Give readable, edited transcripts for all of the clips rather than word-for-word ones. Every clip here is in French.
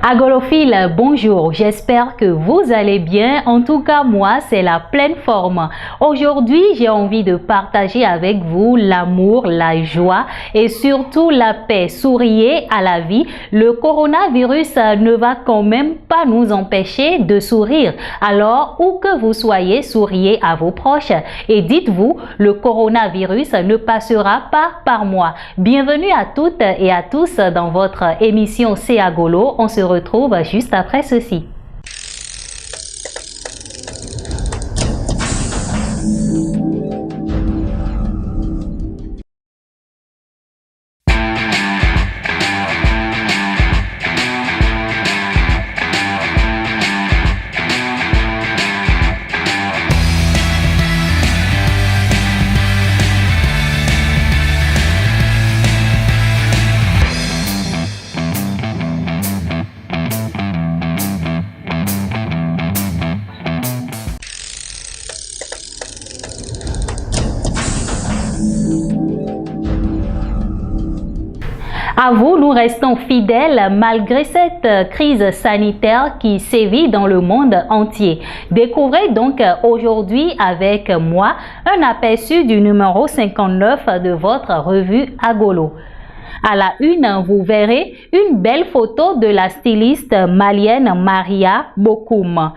Agolophile, bonjour, j'espère que vous allez bien. En tout cas, moi, c'est la pleine forme. Aujourd'hui, j'ai envie de partager avec vous l'amour, la joie et surtout la paix. Souriez à la vie. Le coronavirus ne va quand même pas nous empêcher de sourire. Alors, où que vous soyez, souriez à vos proches. Et dites-vous, le coronavirus ne passera pas par moi. Bienvenue à toutes et à tous dans votre émission C'est Agolo. On se retrouve juste après ceci. À vous, nous restons fidèles malgré cette crise sanitaire qui sévit dans le monde entier. Découvrez donc aujourd'hui avec moi un aperçu du numéro 59 de votre revue Agolo. À la une, vous verrez une belle photo de la styliste malienne Maria Bokoum,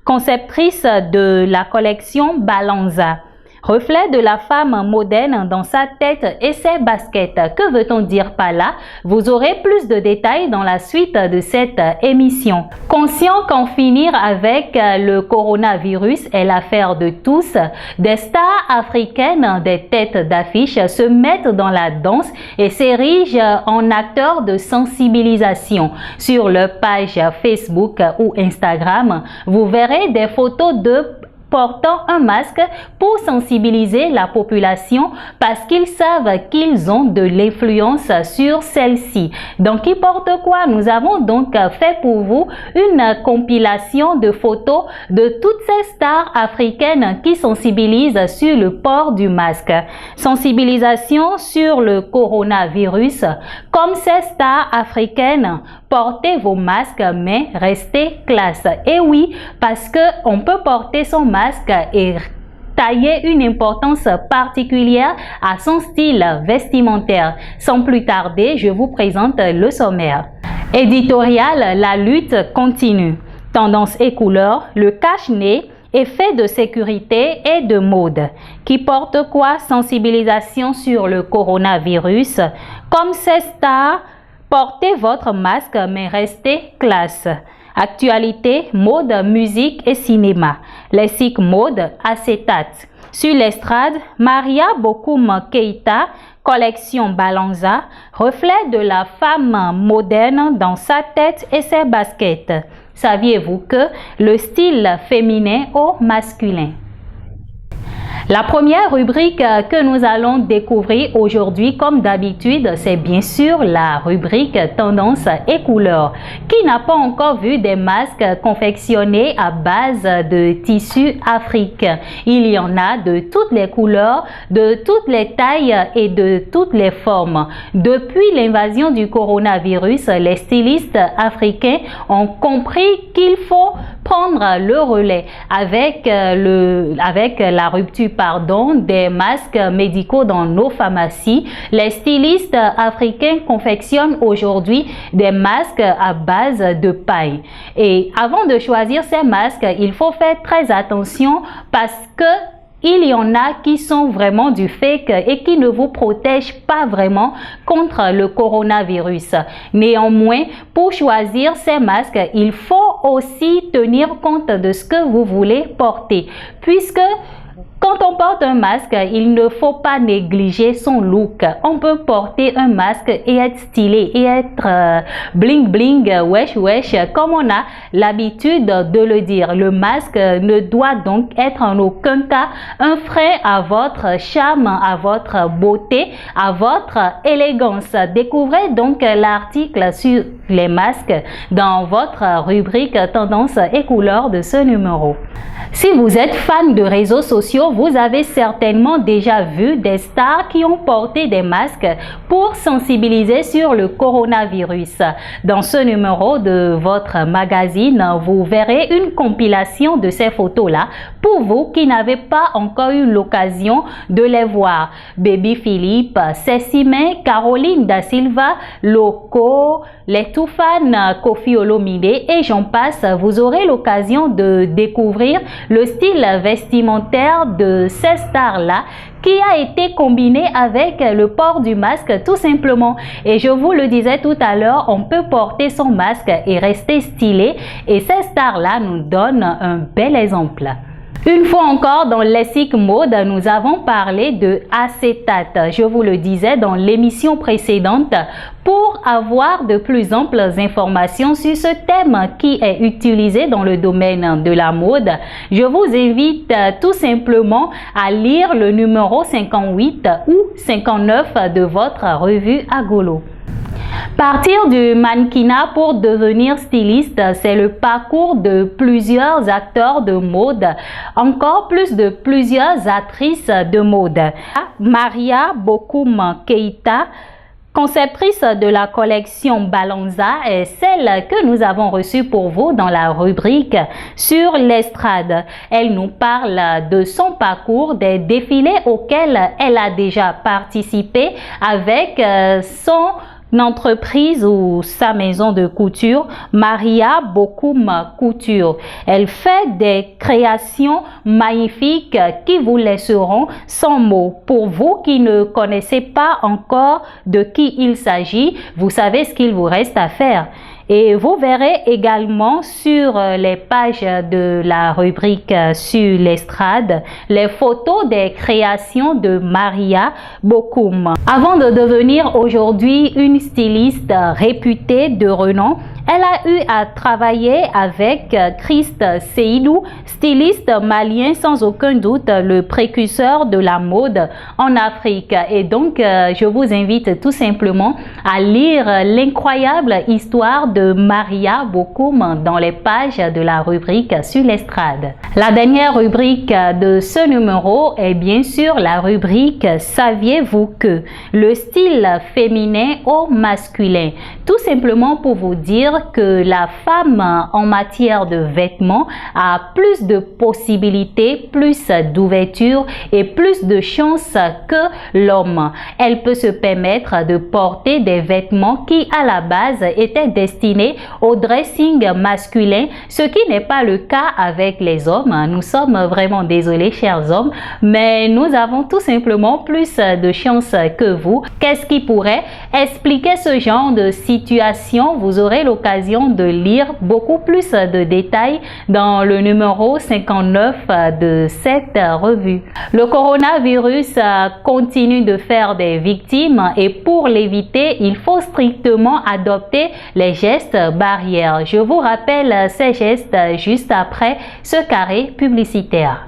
conceptrice de la collection Balanza. Reflet de la femme moderne dans sa tête et ses baskets. Que veut-on dire par là? Vous aurez plus de détails dans la suite de cette émission. Conscient qu'en finir avec le coronavirus est l'affaire de tous, des stars africaines, des têtes d'affiche se mettent dans la danse et s'érigent en acteurs de sensibilisation. Sur leur page Facebook ou Instagram, vous verrez des photos de portant un masque pour sensibiliser la population parce qu'ils savent qu'ils ont de l'influence sur celle-ci. Donc, qui porte quoi? Nous avons donc fait pour vous une compilation de photos de toutes ces stars africaines qui sensibilisent sur le port du masque. Sensibilisation sur le coronavirus. Comme ces stars africaines, portez vos masques mais restez classe. Et oui, parce que on peut porter son masque et tailler une importance particulière à son style vestimentaire. Sans plus tarder, je vous présente le sommaire. Éditorial, la lutte continue. Tendance et couleurs, le cache-nez, effet de sécurité et de mode. Qui porte quoi? Sensibilisation sur le coronavirus. Comme ces stars, portez votre masque mais restez classe. Actualité, mode, musique et cinéma. Lexique mode, acétate. Sur l'estrade, Maria Bokoum Keïta, collection Balanza, reflet de la femme moderne dans sa tête et ses baskets. Saviez-vous que le style féminin au masculin? La première rubrique que nous allons découvrir aujourd'hui, comme d'habitude, c'est bien sûr la rubrique Tendance et couleurs. Qui n'a pas encore vu des masques confectionnés à base de tissu africain? Il y en a de toutes les couleurs, de toutes les tailles et de toutes les formes. Depuis l'invasion du coronavirus, les stylistes africains ont compris qu'il faut prendre le relais avec la rupture des masques médicaux dans nos pharmacies. Les stylistes africains confectionnent aujourd'hui des masques à base de paille. Et avant de choisir ces masques, il faut faire très attention parce que il y en a qui sont vraiment du fake et qui ne vous protègent pas vraiment contre le coronavirus. Néanmoins, pour choisir ces masques, il faut aussi tenir compte de ce que vous voulez porter, puisque quand on porte un masque, il ne faut pas négliger son look. On peut porter un masque et être stylé et être bling bling, wesh wesh, comme on a l'habitude de le dire. Le masque ne doit donc être en aucun cas un frein à votre charme, à votre beauté, à votre élégance. Découvrez donc l'article sur les masques dans votre rubrique Tendance et couleurs de ce numéro. Si vous êtes fan de réseaux sociaux, vous avez certainement déjà vu des stars qui ont porté des masques pour sensibiliser sur le coronavirus. Dans ce numéro de votre magazine, vous verrez une compilation de ces photos-là pour vous qui n'avez pas encore eu l'occasion de les voir. Baby Philippe, Cécimé, Caroline Da Silva, Loco, les Toufan, Koffi Olomide et j'en passe. Vous aurez l'occasion de découvrir le style vestimentaire de ces stars-là qui a été combiné avec le port du masque tout simplement. Et je vous le disais tout à l'heure, on peut porter son masque et rester stylé et ces stars-là nous donnent un bel exemple. Une fois encore, dans Lessic Mode, nous avons parlé de acétate. Je vous le disais dans l'émission précédente, pour avoir de plus amples informations sur ce thème qui est utilisé dans le domaine de la mode, je vous invite tout simplement à lire le numéro 58 ou 59 de votre revue Agolo. Partir du mannequinat pour devenir styliste, c'est le parcours de plusieurs acteurs de mode, encore plus de plusieurs actrices de mode. Maria Bokoum Keita, conceptrice de la collection Balanza, est celle que nous avons reçue pour vous dans la rubrique sur l'estrade. Elle nous parle de son parcours, des défilés auxquels elle a déjà participé avec son entreprise ou sa maison de couture, Maria Bokoum Couture. Elle fait des créations magnifiques qui vous laisseront sans mots. Pour vous qui ne connaissez pas encore de qui il s'agit, vous savez ce qu'il vous reste à faire. Et vous verrez également sur les pages de la rubrique sur l'estrade les photos des créations de Maria Bokoum. Avant de devenir aujourd'hui une styliste réputée de renom, elle a eu à travailler avec Christ Seydou, styliste malien sans aucun doute le précurseur de la mode en Afrique. Et donc, je vous invite tout simplement à lire l'incroyable histoire de Maria Bokoum dans les pages de la rubrique sur l'estrade. La dernière rubrique de ce numéro est bien sûr la rubrique « Saviez-vous que ?» le style féminin au masculin. Tout simplement pour vous dire que la femme en matière de vêtements a plus de possibilités, plus d'ouverture et plus de chances que l'homme. Elle peut se permettre de porter des vêtements qui à la base étaient destinés au dressing masculin, ce qui n'est pas le cas avec les hommes. Nous sommes vraiment désolés, chers hommes, mais nous avons tout simplement plus de chances que vous. Qu'est-ce qui pourrait expliquer ce genre de situation? Vous aurez l'occasion de lire beaucoup plus de détails dans le numéro 59 de cette revue. Le coronavirus continue de faire des victimes et pour l'éviter, il faut strictement adopter les gestes barrières. Je vous rappelle ces gestes juste après ce carré publicitaire.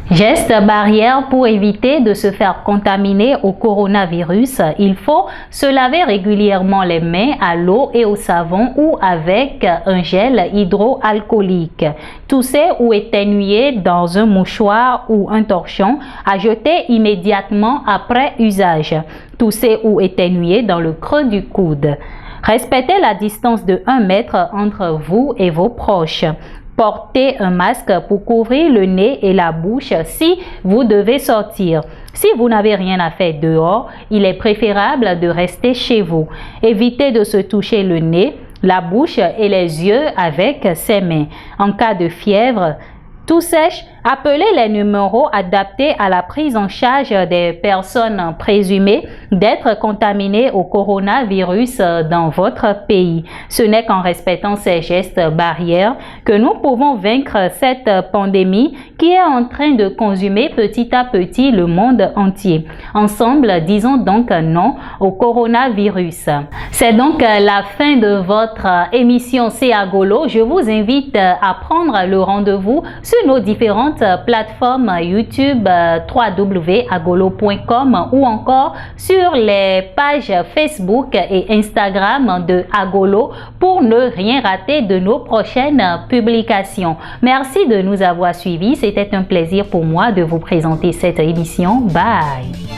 Gestes barrières pour éviter de se faire contaminer au coronavirus. Il faut se laver régulièrement les mains à l'eau et au savon ou avec un gel hydroalcoolique. Tousser ou éternuer dans un mouchoir ou un torchon à jeter immédiatement après usage. Tousser ou éternuer dans le creux du coude. Respectez la distance de 1 mètre entre vous et vos proches. Portez un masque pour couvrir le nez et la bouche si vous devez sortir. Si vous n'avez rien à faire dehors, il est préférable de rester chez vous. Évitez de se toucher le nez, la bouche et les yeux avec ses mains. En cas de fièvre, toux sèche, Appelez les numéros adaptés à la prise en charge des personnes présumées d'être contaminées au coronavirus dans votre pays. Ce n'est qu'en respectant ces gestes barrières que nous pouvons vaincre cette pandémie qui est en train de consumer petit à petit le monde entier. Ensemble, disons donc non au coronavirus. C'est donc la fin de votre émission C'est Agolo. Je vous invite à prendre le rendez-vous sur nos différentes plateformes YouTube, www.agolo.com ou encore sur les pages Facebook et Instagram de Agolo pour ne rien rater de nos prochaines publications. Merci de nous avoir suivis. C'était un plaisir pour moi de vous présenter cette émission. Bye!